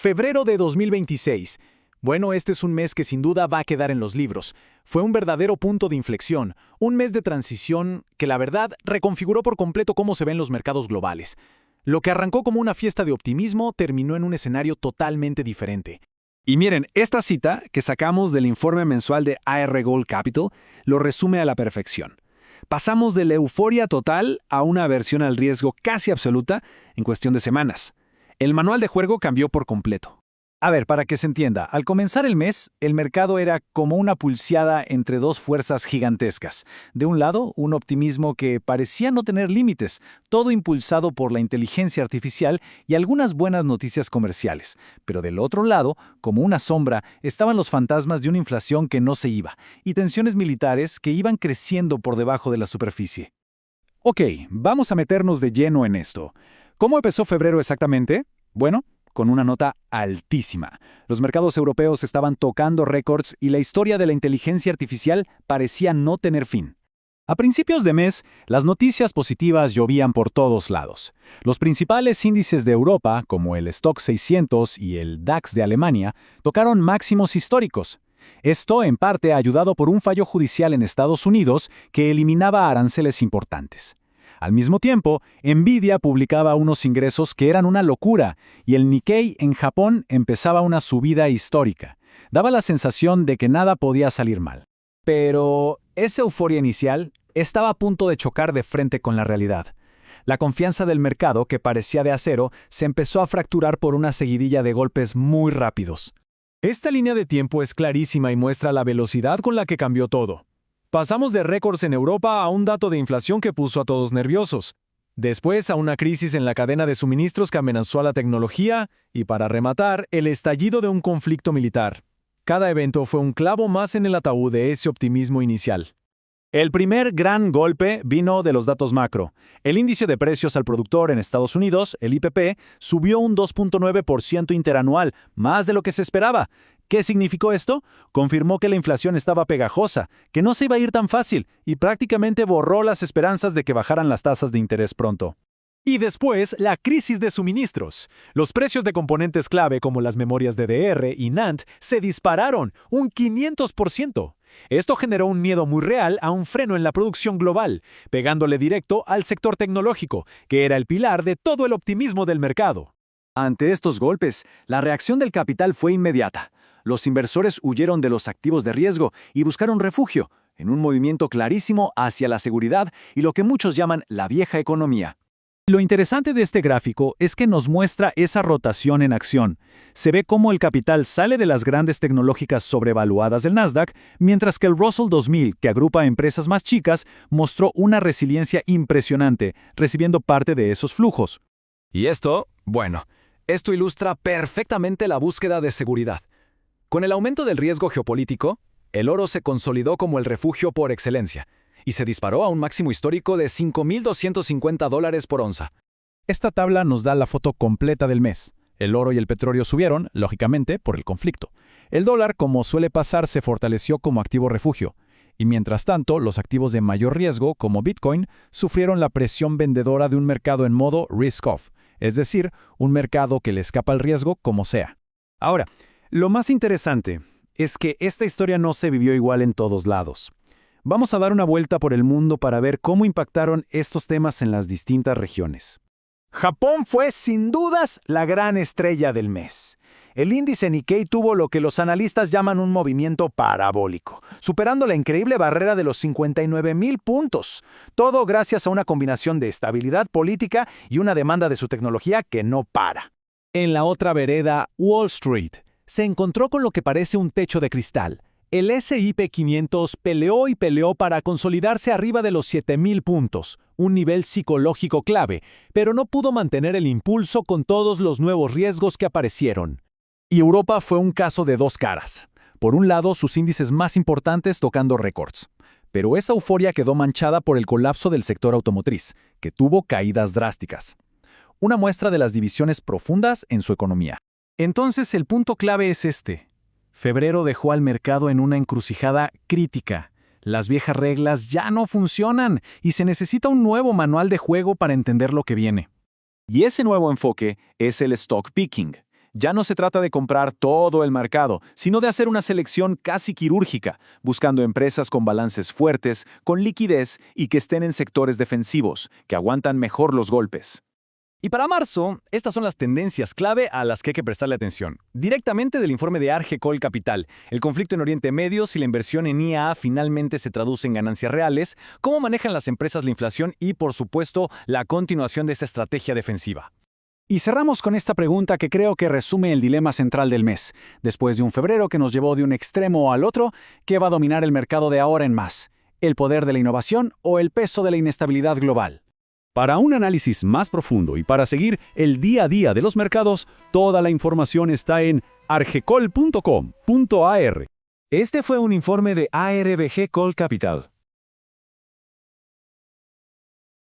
Febrero de 2026. Bueno, este es un mes que sin duda va a quedar en los libros. Fue un verdadero punto de inflexión, un mes de transición que la verdad reconfiguró por completo cómo se ven los mercados globales. Lo que arrancó como una fiesta de optimismo terminó en un escenario totalmente diferente. Y miren, esta cita que sacamos del informe mensual de AR Gold Capital lo resume a la perfección. Pasamos de la euforia total a una aversión al riesgo casi absoluta en cuestión de semanas. El manual de juego cambió por completo. A ver, para que se entienda, al comenzar el mes, el mercado era como una pulseada entre dos fuerzas gigantescas. De un lado, un optimismo que parecía no tener límites, todo impulsado por la inteligencia artificial y algunas buenas noticias comerciales. Pero del otro lado, como una sombra, estaban los fantasmas de una inflación que no se iba y tensiones militares que iban creciendo por debajo de la superficie. Ok, vamos a meternos de lleno en esto. ¿Cómo empezó febrero exactamente? Bueno, con una nota altísima. Los mercados europeos estaban tocando récords y la historia de la inteligencia artificial parecía no tener fin. A principios de mes, las noticias positivas llovían por todos lados. Los principales índices de Europa, como el Stoxx 600 y el DAX de Alemania, tocaron máximos históricos. Esto, en parte, ayudado por un fallo judicial en Estados Unidos que eliminaba aranceles importantes. Al mismo tiempo, Nvidia publicaba unos ingresos que eran una locura y el Nikkei en Japón empezaba una subida histórica. Daba la sensación de que nada podía salir mal. Pero esa euforia inicial estaba a punto de chocar de frente con la realidad. La confianza del mercado, que parecía de acero, se empezó a fracturar por una seguidilla de golpes muy rápidos. Esta línea de tiempo es clarísima y muestra la velocidad con la que cambió todo. Pasamos de récords en Europa a un dato de inflación que puso a todos nerviosos. Después a una crisis en la cadena de suministros que amenazó a la tecnología y, para rematar, el estallido de un conflicto militar. Cada evento fue un clavo más en el ataúd de ese optimismo inicial. El primer gran golpe vino de los datos macro. El índice de precios al productor en Estados Unidos, el IPP, subió un 2.9% interanual, más de lo que se esperaba. ¿Qué significó esto? Confirmó que la inflación estaba pegajosa, que no se iba a ir tan fácil, y prácticamente borró las esperanzas de que bajaran las tasas de interés pronto. Y después, la crisis de suministros. Los precios de componentes clave como las memorias DDR y NAND se dispararon un 500%. Esto generó un miedo muy real a un freno en la producción global, pegándole directo al sector tecnológico, que era el pilar de todo el optimismo del mercado. Ante estos golpes, la reacción del capital fue inmediata. Los inversores huyeron de los activos de riesgo y buscaron refugio, en un movimiento clarísimo hacia la seguridad y lo que muchos llaman la vieja economía. Lo interesante de este gráfico es que nos muestra esa rotación en acción. Se ve cómo el capital sale de las grandes tecnológicas sobrevaluadas del Nasdaq, mientras que el Russell 2000, que agrupa a empresas más chicas, mostró una resiliencia impresionante, recibiendo parte de esos flujos. Y esto ilustra perfectamente la búsqueda de seguridad. Con el aumento del riesgo geopolítico, el oro se consolidó como el refugio por excelencia y se disparó a un máximo histórico de $5,250 por onza. Esta tabla nos da la foto completa del mes. El oro y el petróleo subieron, lógicamente, por el conflicto. El dólar, como suele pasar, se fortaleció como activo refugio. Y mientras tanto, los activos de mayor riesgo, como Bitcoin, sufrieron la presión vendedora de un mercado en modo risk-off, es decir, un mercado que le escapa al riesgo como sea. Ahora, lo más interesante es que esta historia no se vivió igual en todos lados. Vamos a dar una vuelta por el mundo para ver cómo impactaron estos temas en las distintas regiones. Japón fue, sin dudas, la gran estrella del mes. El índice Nikkei tuvo lo que los analistas llaman un movimiento parabólico, superando la increíble barrera de los 59,000 puntos. Todo gracias a una combinación de estabilidad política y una demanda de su tecnología que no para. En la otra vereda, Wall Street se encontró con lo que parece un techo de cristal. El S&P 500 peleó y peleó para consolidarse arriba de los 7,000 puntos, un nivel psicológico clave, pero no pudo mantener el impulso con todos los nuevos riesgos que aparecieron. Y Europa fue un caso de dos caras. Por un lado, sus índices más importantes tocando récords. Pero esa euforia quedó manchada por el colapso del sector automotriz, que tuvo caídas drásticas. Una muestra de las divisiones profundas en su economía. Entonces, el punto clave es este. Febrero dejó al mercado en una encrucijada crítica. Las viejas reglas ya no funcionan y se necesita un nuevo manual de juego para entender lo que viene. Y ese nuevo enfoque es el stock picking. Ya no se trata de comprar todo el mercado, sino de hacer una selección casi quirúrgica, buscando empresas con balances fuertes, con liquidez y que estén en sectores defensivos, que aguantan mejor los golpes. Y para marzo, estas son las tendencias clave a las que hay que prestarle atención. Directamente del informe de Arge Col Capital, el conflicto en Oriente Medio, si la inversión en IAA finalmente se traduce en ganancias reales, cómo manejan las empresas la inflación y, por supuesto, la continuación de esta estrategia defensiva. Y cerramos con esta pregunta que creo que resume el dilema central del mes. Después de un febrero que nos llevó de un extremo al otro, ¿qué va a dominar el mercado de ahora en más? ¿El poder de la innovación o el peso de la inestabilidad global? Para un análisis más profundo y para seguir el día a día de los mercados, toda la información está en argecol.com.ar. Este fue un informe de ARBG Col Capital.